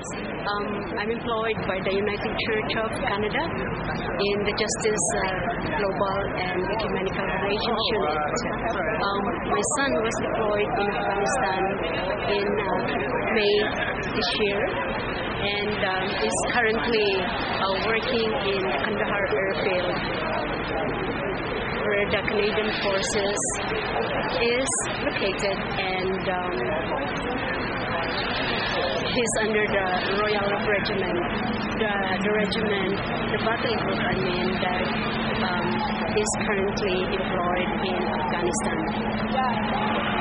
I'm employed by the United Church of Canada in the Justice, Global and Ecumenical Relations Unit. My son was deployed in Afghanistan in May this year and is currently working in Kandahar airfield, where the Canadian Forces is located, and he's under the Royal Regiment, the regiment, the battle group, that is currently employed in Afghanistan.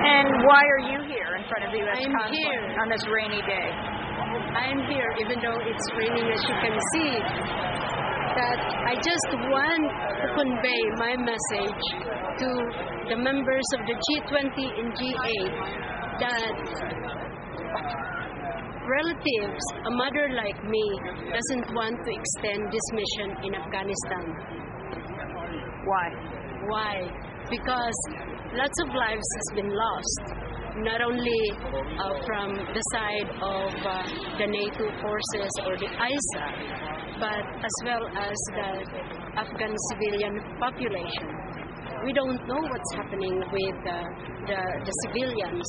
And why are you here in front of the U.S. I'm consulate here on this rainy day? I'm here even though it's raining, as you can see, that I just want to convey my message to the members of the G20 and G8 that relatives, a mother like me, doesn't want to extend this mission in Afghanistan. Why? Why? Because lots of lives has been lost, not only from the side of the NATO forces or the ISA, but as well as the Afghan civilian population. We don't know what's happening with the civilians.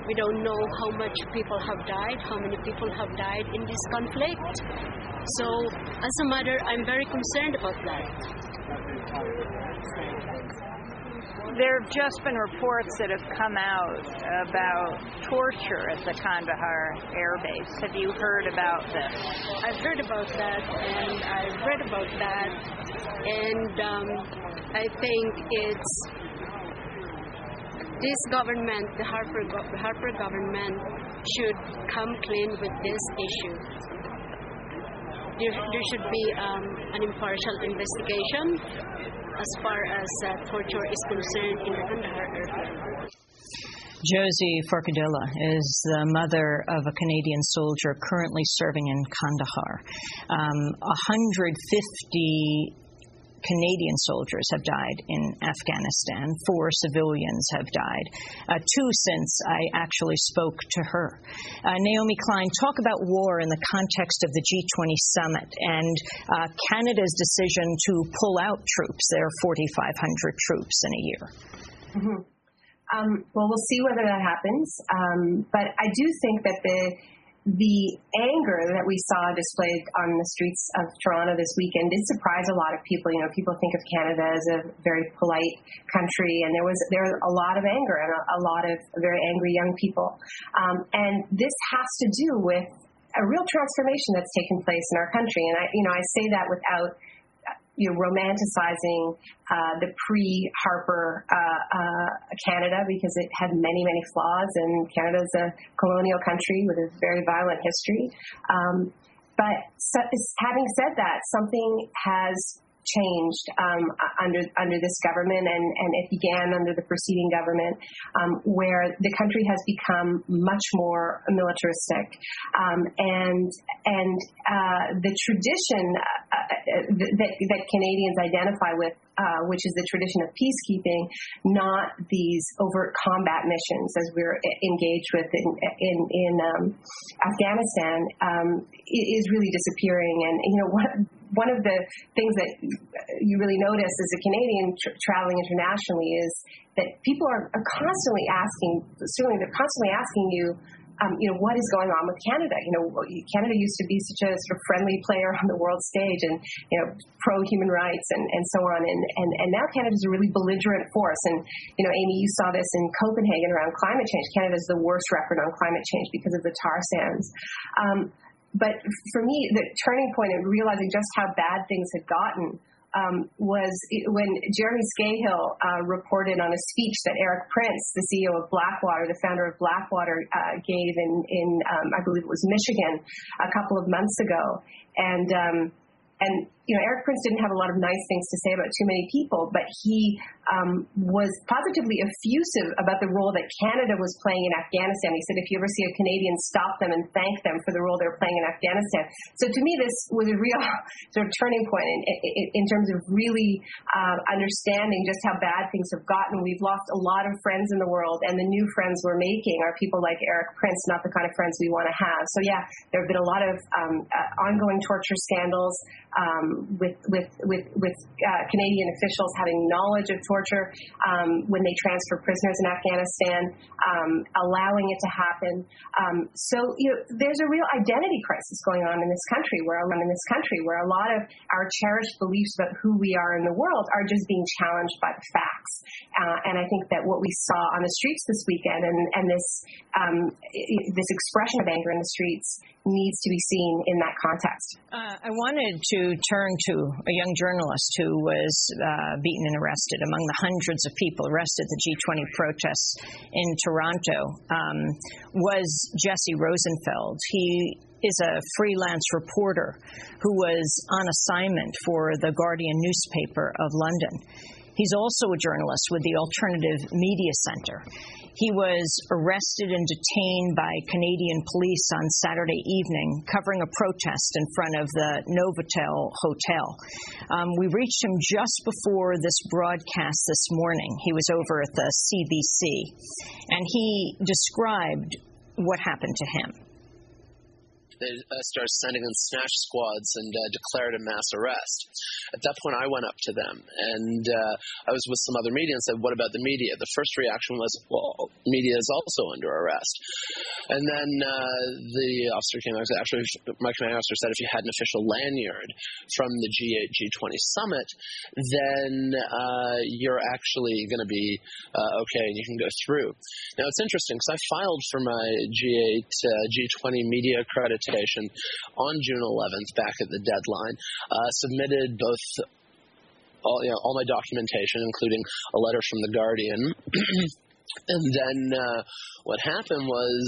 We don't know how much people have died, how many people have died in this conflict. So, as a mother, I'm very concerned about that. There have just been reports that have come out about torture at the Kandahar Air Base. Have you heard about this? I've heard about that, and I've read about that, and I think it's this government, the Harper government, should come clean with this issue. There should be an impartial investigation as far as torture is concerned in the Kandahar airfield. Josie Forcadilla is the mother of a Canadian soldier currently serving in Kandahar. 150 Canadian soldiers have died in Afghanistan. 4 civilians have died. 2 since I actually spoke to her. Naomi Klein, talk about war in the context of the G20 summit and Canada's decision to pull out troops, their 4,500 troops in a year. Mm-hmm. Well, we'll see whether that happens. But I do think that the anger that we saw displayed on the streets of Toronto this weekend did surprise a lot of people. You know, people think of Canada as a very polite country, and there was a lot of anger and a lot of very angry young people. And this has to do with a real transformation that's taken place in our country. And I say that without romanticizing the pre-Harper Canada, because it had many, many flaws, and Canada's a colonial country with a very violent history. But having said that, something has changed under this government, and it began under the preceding government, where the country has become much more militaristic, and the tradition that Canadians identify with, which is the tradition of peacekeeping, not these overt combat missions as we're engaged with in Afghanistan, is really disappearing. And one of the things that you really notice as a Canadian traveling internationally is that people are constantly asking, they're constantly asking you, what is going on with Canada? Canada used to be such a sort of friendly player on the world stage, and pro-human rights and so on, and now Canada's a really belligerent force. And Amy, you saw this in Copenhagen around climate change. Canada's the worst record on climate change because of the tar sands. But for me, the turning point in realizing just how bad things had gotten was when Jeremy Scahill reported on a speech that Eric Prince, the CEO of Blackwater, the founder of Blackwater, gave in I believe it was Michigan a couple of months ago. And Eric Prince didn't have a lot of nice things to say about too many people, but he was positively effusive about the role that Canada was playing in Afghanistan. He said, if you ever see a Canadian, stop them and thank them for the role they're playing in Afghanistan. So to me, this was a real sort of turning point in terms of really understanding just how bad things have gotten. We've lost a lot of friends in the world, and the new friends we're making are people like Eric Prince, not the kind of friends we want to have. So yeah, there have been a lot of ongoing torture scandals with Canadian officials having knowledge of torture when they transfer prisoners in Afghanistan, allowing it to happen. So there's a real identity crisis going on in this country, where a lot of our cherished beliefs about who we are in the world are just being challenged by the facts. And I think that what we saw on the streets this weekend and this expression of anger in the streets needs to be seen in that context. I wanted to turn to a young journalist who was beaten and arrested. Among the hundreds of people arrested at the G20 protests in Toronto was Jesse Rosenfeld. He is a freelance reporter who was on assignment for the Guardian newspaper of London. He's also a journalist with the Alternative Media Centre. He was arrested and detained by Canadian police on Saturday evening, covering a protest in front of the Novotel Hotel. We reached him just before this broadcast this morning. He was over at the CBC, and he described what happened to him. They started sending in snatch squads and declared a mass arrest. At that point, I went up to them, and I was with some other media and said, what about the media? The first reaction was, well, media is also under arrest. And then the officer came out and said, actually, my commanding officer said if you had an official lanyard from the G8, G20 summit, then you're actually going to be okay and you can go through. Now, it's interesting because I filed for my G8, G20 media accreditation on June 11th, back at the deadline, submitted both all my documentation, including a letter from the Guardian. And then what happened was,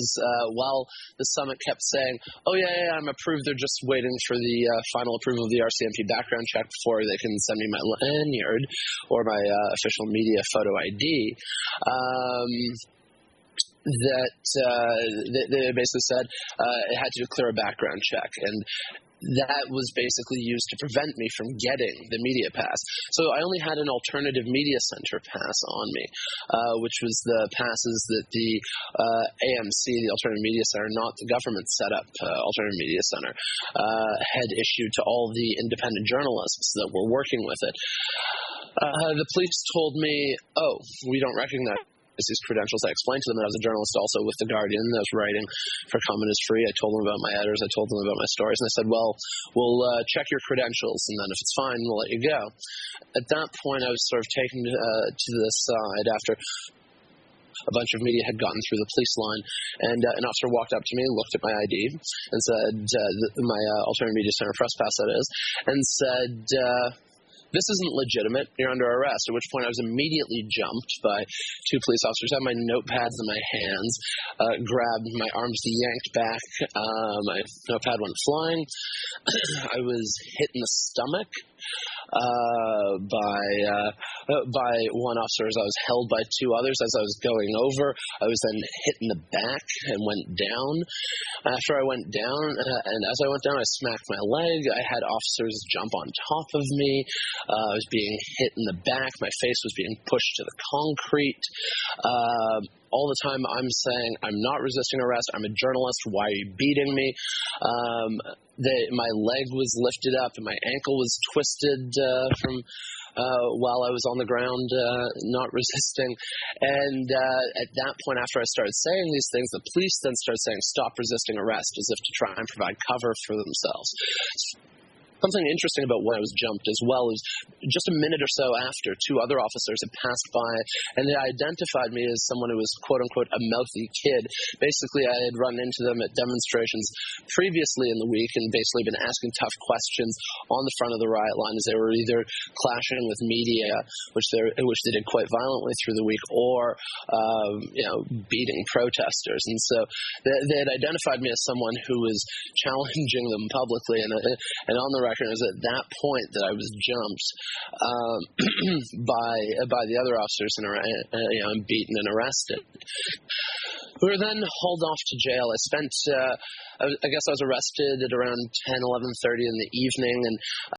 while the summit kept saying, oh, yeah, I'm approved, they're just waiting for the final approval of the RCMP background check before they can send me my lanyard or my official media photo ID, that they basically said it had to clear a background check, and that was basically used to prevent me from getting the media pass. So I only had an Alternative Media Center pass on me, which was the passes that the AMC, the Alternative Media Center, not the government set up Alternative Media Center, had issued to all the independent journalists that were working with it. The police told me, oh, we don't recognize these credentials. I explained to them that I was a journalist also with The Guardian. I was writing for Comment is Free. I told them about my editors. I told them about my stories. And they said, well, we'll check your credentials, and then if it's fine, we'll let you go. At that point, I was sort of taken to the side after a bunch of media had gotten through the police line, and an officer walked up to me, looked at my ID, and said, my Alternative Media Center press pass, that is, and said, this isn't legitimate, you're under arrest, at which point I was immediately jumped by two police officers, had my notepads in my hands, grabbed my arms, yanked back, my notepad went flying. I was hit in the stomach by one officer as I was held by two others as I was going over. I was then hit in the back and went down. After I went down, and as I went down, I smacked my leg. I had officers jump on top of me. I was being hit in the back. My face was being pushed to the concrete. All the time I'm saying, I'm not resisting arrest. I'm a journalist. Why are you beating me? My leg was lifted up and my ankle was twisted from while I was on the ground, not resisting. And at that point, after I started saying these things, the police then started saying, stop resisting arrest, as if to try and provide cover for themselves. Something interesting about when I was jumped as well is just a minute or so after, two other officers had passed by, and they identified me as someone who was, quote-unquote, a mouthy kid. Basically, I had run into them at demonstrations previously in the week and basically been asking tough questions on the front of the riot line as they were either clashing with media, which they did quite violently through the week, or beating protesters. And so they had identified me as someone who was challenging them publicly, and on the record. It was at that point that I was jumped by the other officers and beaten and arrested. We were then hauled off to jail. I spent, I guess I was arrested at around 10, 11:30 in the evening, and